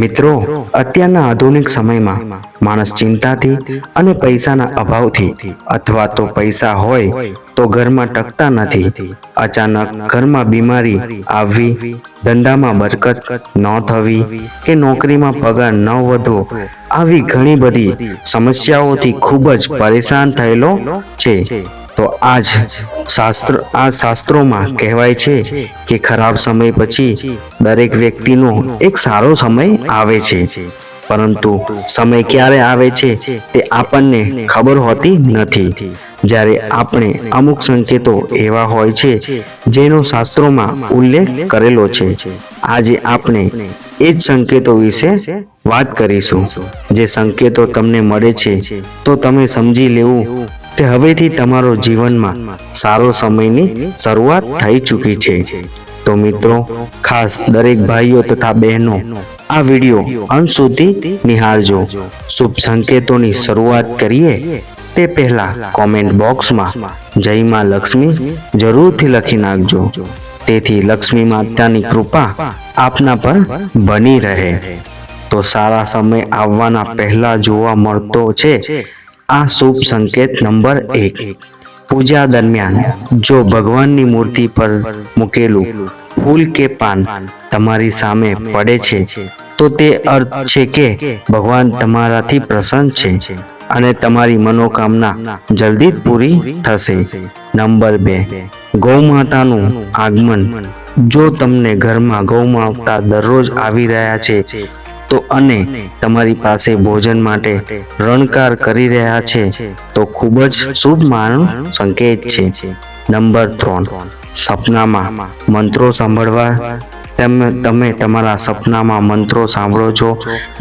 મિત્રો, અત્યારના આધુનિક સમયમાં માણસ ચિંતાથી અને પૈસાના અભાવથી અથવા તો પૈસા હોય તો ઘરમાં ટકતા નથી. અચાનક ઘરમાં બીમારી આવવી, ધંધામાં બરકત ન થવી કે નોકરીમાં પગાર ન વધવો, આવી ઘણી બધી સમસ્યાઓથી ખૂબ જ પરેશાન થયેલો છે. તો આ શાસ્ત્રોમાં કહેવાય છે કે ખરાબ સમય પછી દરેક વ્યક્તિનો એક સારો સમય આવે છે, પરંતુ સમય ક્યારે આવે છે તે આપણને ખબર હોતી નથી. જ્યારે આપણે અમુક સંકેતો એવા હોય છે જેનો શાસ્ત્રોમાં ઉલ્લેખ કરેલો છે. આજે આપણે એ જ સંકેતો વિશે વાત કરીશું. જે સંકેતો તમને મળે છે તો તમે સમજી લેવું કે હવેથી તમારો જીવનમાં સારો સમયની શરૂઆત થઈ ચૂકી છે. તો મિત્રો, ખાસ દરેક ભાઈઓ તથા બહેનો આ વિડિયો અંત સુધી નિહાળજો. શુભ સંકેતોની શરૂઆત કરીએ તે પહેલા કોમેન્ટ બોક્સમાં જય માં લક્ષ્મી જરૂરથી લખી નાખજો, તેથી લક્ષ્મી માતાની કૃપા આપના પર બની રહે. તો સારા સમય આવવાના પહેલા જોવા મળતો છે આ શુભ સંકેત નંબર 1. પૂજા દરમિયાન જો ભગવાનની મૂર્તિ પર મૂકેલું ફૂલ કે પાન તમારી સામે પડે છે તો તે અર્થ છે કે ભગવાન તમારાથી પ્રસન્ન છે અને તમારી મનોકામના જલ્દી પૂરી થશે. નંબર 2. ગૌ માતાનું આગમન. જો તમને ઘરમાં ગૌ માતા દરરોજ આવી રહ્યા છે તો અને તમારી પાસે ભોજન માટે રણકાર કરી રહ્યા છે તો ખૂબ જ શુભ સંકેત છે. નંબર 3. સપનામાં મંત્રો સાંભળવા. તમે તમારા સપનામાં મંત્રો સાંભળો છો,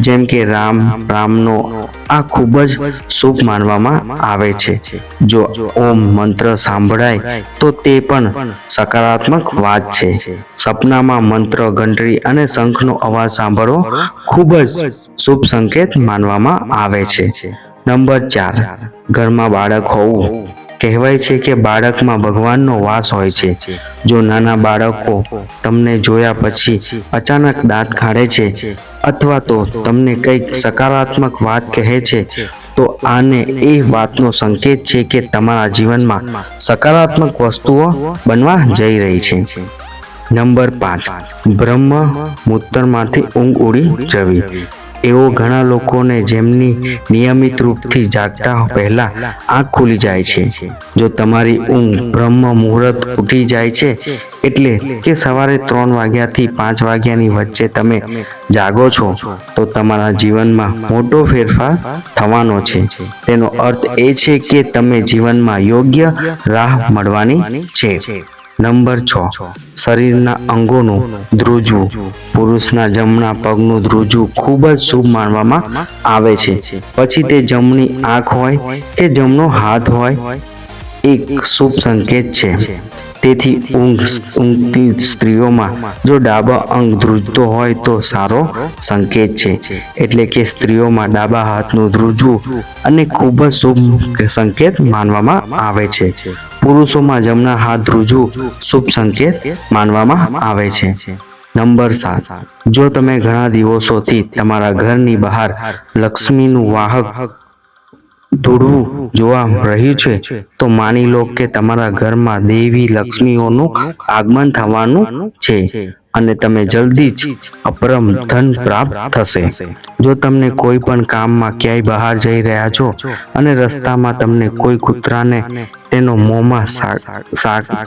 જેમ કે રામનો, આ ખૂબ જ શુભ માનવામાં આવે છે. જો ઓમ મંત્ર સાંભળાય તો તે પણ સકારાત્મક વાત છે. સપનામાં મંત્ર, ઘંટડી અને શંખનો અવાજ સાંભળવો ખૂબ જ શુભ સંકેત માનવામાં આવે છે. નંબર 4. ઘરમાં બાળક હોવું. કહેવાય છે કે બાળકમાં ભગવાનનો વાસ હોય છે. જો નાના બાળકો તમને જોયા પછી અચાનક દાંત કાઢે છે અથવા તો તમને કંઈક સકારાત્મક વાત કહે છે તો આને એ વાતનો સંકેત છે કે તમારા જીવનમાં સકારાત્મક વસ્તુઓ બનવા જઈ રહી છે. નંબર 5. બ્રહ્મ મુહૂર્તમાંથી ઊંઘ ઉડી જવી. એવો ઘણા લોકોને જેમની નિયમિત રૂપથી જાગતા પહેલા આંખ ખુલી જાય છે. જો તમારી ઊંઘ બ્રહ્મ મુહૂર્ત ઉઠી જાય છે એટલે કે સવારે 3 વાગ્યાથી 5 વાગ્યાની વચ્ચે તમે જાગો છો તો તમારા જીવનમાં મોટો ફેરફાર થવાનો છે. તેનો અર્થ એ છે કે તમે જીવનમાં યોગ્ય રાહ મળવાની છે. નંબર 6. શરીરના અંગોનું ધ્રુજવું. પુરુષના જમણા પગનું ધ્રુજવું ખૂબ જ શુભ માનવામાં આવે છે. પછી તે જમણી આંખ હોય કે જમણો હાથ હોય, એક શુભ સંકેત છે. તેથી ઊંઘતી સ્ત્રીઓમાં જો ડાબા અંગ ધ્રુજતો હોય તો સારો સંકેત છે. એટલે કે સ્ત્રીઓમાં ડાબા હાથનું ધ્રુજવું અને ખૂબ જ શુભ સંકેત માનવામાં આવે છે. પુરુષોમાં જમણા હાથ ધ્રુજવું શુભ સંકેત માનવામાં આવે છે. નંબર 7. જો તમે ઘણા દિવસોથી તમારા ઘરની બહાર લક્ષ્મીનું વાહક દોડવું જોવા રહ્યું છે તો માની લો કે તમારા ઘરમાં દેવી લક્ષ્મીઓનું આગમન થવાનું છે અને તમે જલ્દી જ અપરમ ધન પ્રાપ્ત થશે. જો તમને કોઈ પણ કામમાં ક્યાંય બહાર જઈ રહ્યા છો અને રસ્તામાં તમને કોઈ કૂતરાને તેનો મોંમાં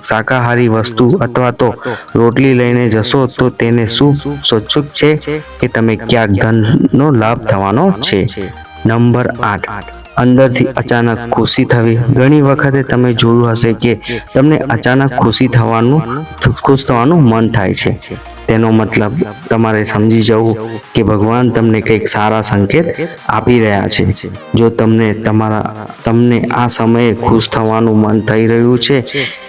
શાકાહારી વસ્તુ અથવા તો રોટલી લઈને જશો તો તેને શું સૂચક છે કે તમે ક્યાંક ધનનો લાભ થવાનો છે. નંબર 8. અંદરથી અચાનક ખુશી થવી. ઘણી વખતે તમે જોયું હશે કે તમને અચાનક ખુશ થવાનું મન થાય છે. તેનો મતલબ તમારે સમજી જવું કે ભગવાન તમને કંઈક સારા સંકેત આપી રહ્યા છે. જો તમને આ સમયે ખુશ થવાનું મન થઈ રહ્યું છે,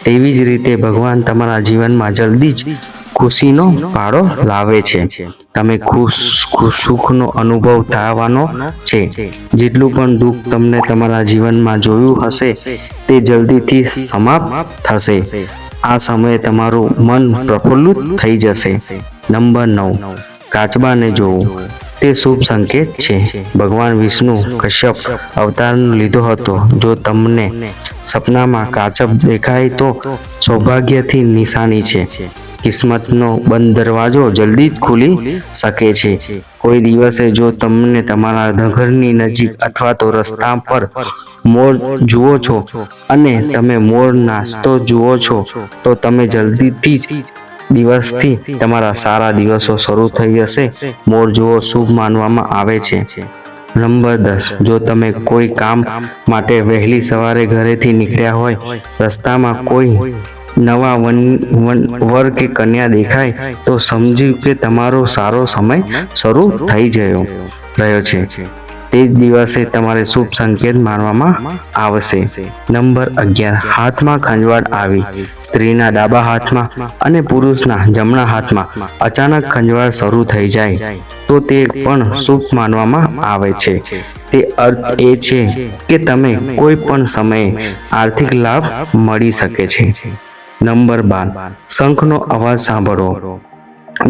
તેવી જ રીતે ભગવાન તમારા જીવનમાં જલ્દી જ ખુશીનો પાળો લાવે છે. તમે સુખનો અનુભવ થવાનો છે. જેટલું પણ દુઃખ તમને તમારા જીવનમાં જોયું હશે તે જલ્દીથી સમાપ્ત થશે. આ સમયે તમારું મન પ્રફુલ્લિત થઈ જશે. નંબર 9. કાચબાને જોવું. તે શુભ સંકેત છે. ભગવાન વિષ્ણુ કશ્યપ અવતાર લીધો હતો. જો તમને સપનામાં કાચબ દેખાય તો સૌભાગ્યથી નિશાની છે. કિસ્મતનો બંધ દરવાજો જલ્દી જ ખુલી શકે છે. કોઈ દિવસે જો તમને તમારા ઘરની નજીક અથવા તો રસ્તા પર મોર જુઓ છો અને તમે મોર નાચતો જુઓ છો તો તમે જલ્દીથી જ દિવસથી તમારા સારા દિવસો શરૂ થઈ જશે. મોર જોવો શુભ માનવામાં આવે છે. નંબર 10, જો તમે કોઈ કામ માટે વહેલી સવારે ઘરેથી નીકળ્યા હોય, રસ્તામાં કોઈ નવા વર કે કન્યા દેખાય તો સમજ્યું કે તમારો સારો સમય શરૂ થઈ રહ્યો છે. તે જ દિવસે તમારે શુભ સંકેત માનવામાં આવશે. નંબર 11, હાથમાં ખંજવાળ આવી. સ્ત્રીના ડાબા હાથમાં અને પુરુષના જમણા હાથમાં અચાનક ખંજવાળ શરૂ થઈ જાય તો તે પણ શુભ માનવામાં આવે છે. તે અર્થ એ છે કે તમે કોઈ પણ સમયે આર્થિક લાભ મળી શકે છે. નંબર 12, શંખનો અવાજ સાંભળવો.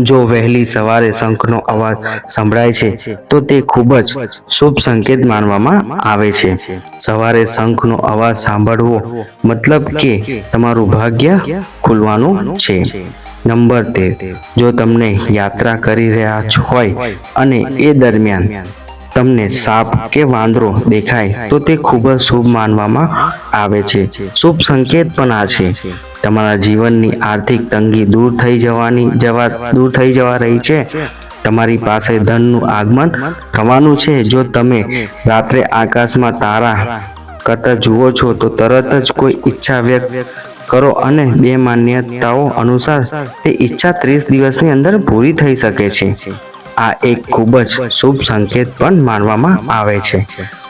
જો વહેલી સવારે શંખનો અવાજ સંભળાય છે તો તે ખૂબ જ શુભ સંકેત માનવામાં આવે છે. સવારે શંખનો અવાજ સાંભળવો મતલબ કે તમારું ભાગ્ય ખુલવાનું છે. નંબર 13, જો તમને યાત્રા કરી રહ્યા હોય અને એ દરમિયાન તમને સાપ કે વાંદરો દેખાય તો તે ખૂબ જ શુભ માનવામાં આવે છે. શુભ સંકેત પણ આ છે. તમારા જીવનની આર્થિક તંગી દૂર થઈ જવા રહી છે. તમારી પાસે ધનનું આગમન થવાનું છે. જો તમે રાત્રે આકાશમાં તારા કરતા જુઓ છો તો તરત જ કોઈ ઈચ્છા વ્યક્ત કરો અને બે માન્યતાઓ અનુસાર તે ઈચ્છા 30 દિવસની અંદર પૂરી થઈ શકે છે. આ એક ખૂબ જ શુભ સંકેત પણ માનવામાં આવે છે.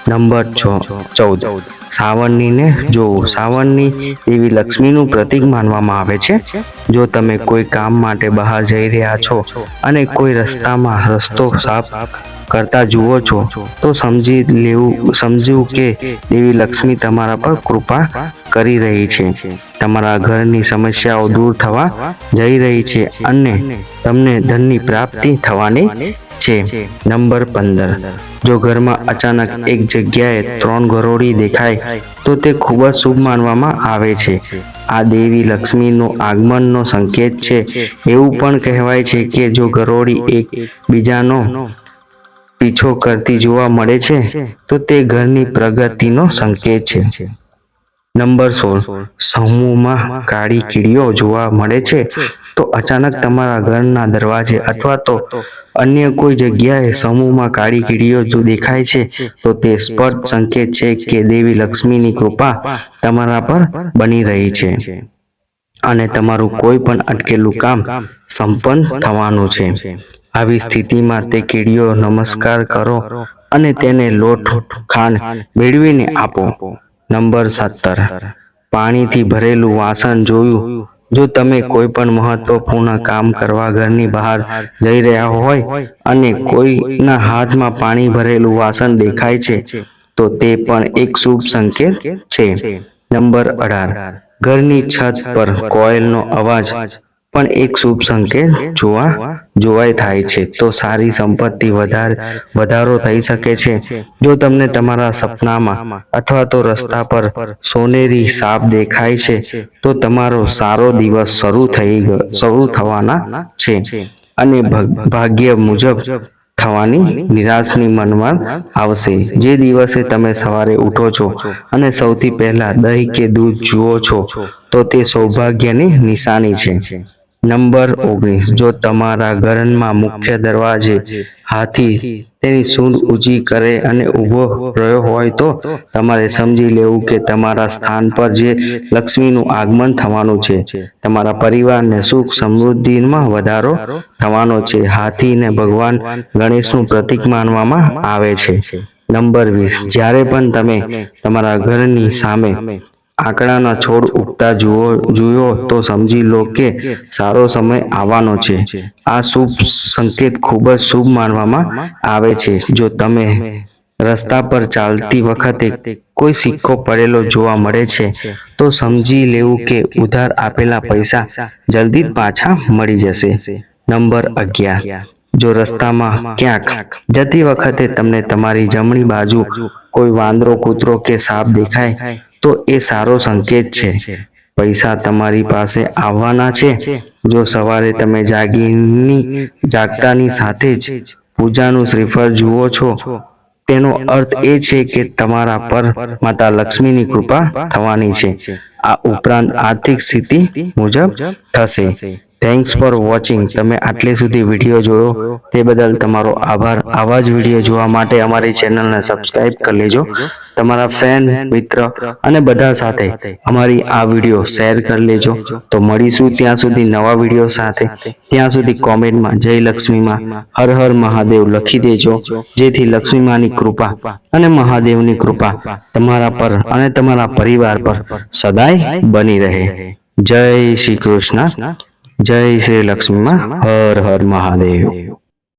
નંબર 14, સાવરણીને જોવું. સાવરણી દેવી લક્ષ્મીનું પ્રતીક માનવામાં આવે છે. જો તમે કોઈ કામ માટે બહાર જઈ રહ્યા છો અને કોઈ રસ્તામાં રસ્તો સાફ કરતા જુઓ છો તો સમજવું કે દેવી લક્ષ્મી તમારા પર કૃપા કરી રહી છે. તમારા ઘરની સમસ્યાઓ દૂર થવા જઈ રહી છે અને તમને ધનની પ્રાપ્તિ થવાની છે. નંબર 15, જો ઘરમાં અચાનક એક જગ્યાએ 3 ગરોળી દેખાય તો તે ખૂબ જ શુભ માનવામાં આવે છે. આ દેવી લક્ષ્મીનો આગમનનો સંકેત છે. એવું પણ કહેવાય છે કે જો ગરોળી એક બીજાનો પીછો કરતી જોવા મળે છે તો તે ઘરની પ્રગતિનો સંકેત છે. નંબર 16, સમૂહમાં કાળી કીડીઓ જોવા મળે છે તો અચાનક તમારા ઘરના દરવાજે અથવા તો અન્ય કોઈ જગ્યાએ સમૂહમાં કાળી કીડીઓ જો દેખાય છે તો તે સ્પષ્ટ સંકેત છે કે દેવી લક્ષ્મીની કૃપા તમારા પર બની રહી છે અને તમારું કોઈ પણ અટકેલું કામ સંપન્ન થવાનું છે. આવી સ્થિતિમાં તે કીડીઓ નમસ્કાર કરો અને તેને લોટ ખાંડ મેળવીને આપો. નંબર 17, પાણીથી ભરેલું વાસણ જોયું. જો તમે કોઈ પણ મહત્વપૂર્ણ કામ કરવા ઘરની બહાર જઈ રહ્યા હોય અને કોઈના હાથમાં પાણી ભરેલું વાસણ દેખાય છે તો તે પણ એક શુભ સંકેત છે. નંબર 18, ઘરની છત પર કોયલનો અવાજ પણ એક શુભ સંકેત જોવાય થાય છે તો સારી સંપત્તિ વધારો થઈ શકે છે. જો તમને તમારા સપનામાં અથવા તો રસ્તા પર સોનેરી સાપ દેખાય છે તો તમારો સારો દિવસ શરૂ થવાના છે અને ભાગ્ય મુજબ થવાની નિરાશની મનમાં આવશે. જે દિવસે તમે સવારે ઉઠો છો અને સૌથી પહેલા દહીં કે દૂધ જુઓ છો તો તે સૌભાગ્યની નિશાની છે. નંબર 19, જો તમારા ઘરમાં મુખ્ય દરવાજે હાથી તેની સૂંઢ ઊંચી કરે અને ઊભો રહ્યો હોય તો તમારે સમજી લેવું કે તમારા સ્થાન પર જે લક્ષ્મીનું આગમન થવાનું છે. તમારા પરિવારને સુખ સમૃદ્ધિમાં વધારો થવાનો છે. હાથીને ભગવાન ગણેશનું પ્રતીક માનવામાં આવે છે. નંબર 20, જ્યારે પણ તમે તમારા ઘરની સામે આંકડાના છોડ ઉગતા જુઓ તો સમજી લો કે સારો સમય આવવાનો છે. આ શુભ સંકેત ખૂબ જ શુભ માનવામાં આવે છે. જો તમે રસ્તા પર ચાલતી વખતે કોઈ સિક્કો પડેલો જોવા મળે છે તો સમજી લેવું કે ઉધાર આપેલા પૈસા જલ્દી જ પાછા મળી જશે. નંબર 11, જો રસ્તામાં ક્યાંક જતી વખતે તમને તમારી જમણી બાજુ કોઈ વાંદરો, કૂતરો કે સાપ દેખાય તો એ સારો સંકેત છે. પૈસા તમારી પાસે આવવાના છે. જો સવારે તમે જાગતાની સાથે જ પૂજાનું શ્રીફળ જુઓ છો, તેનો અર્થ એ છે કે તમારા પર માતા લક્ષ્મીની કૃપા થવાની છે. આ ઉપરાંત આર્થિક સ્થિતિ મુજબ થશે. Thanks for watching. તમે આટલે સુધી વિડીયો જોયો તે બદલ તમારો આભાર. આવા જ વિડીયો જોવા માટે અમારી ચેનલને સબસ્ક્રાઇબ કરી લેજો. તમારા ફ્રેન્ડ, મિત્ર અને બધા સાથે અમારી આ વિડીયો શેર કરી લેજો. તો મળીશું ત્યાં સુધી નવા વિડીયો સાથે. ત્યાં સુધી કોમેન્ટમાં જય લક્ષ્મીમાં, હર હર મહાદેવ લખી દેજો, જેથી લક્ષ્મીમાની કૃપા અને મહાદેવની કૃપા તમારા પર અને તમારા પરિવાર પર સદાય બની રહે. જય શ્રી કૃષ્ણ. જય શ્રી લક્ષ્મીમાં. હર હર મહાદેવ.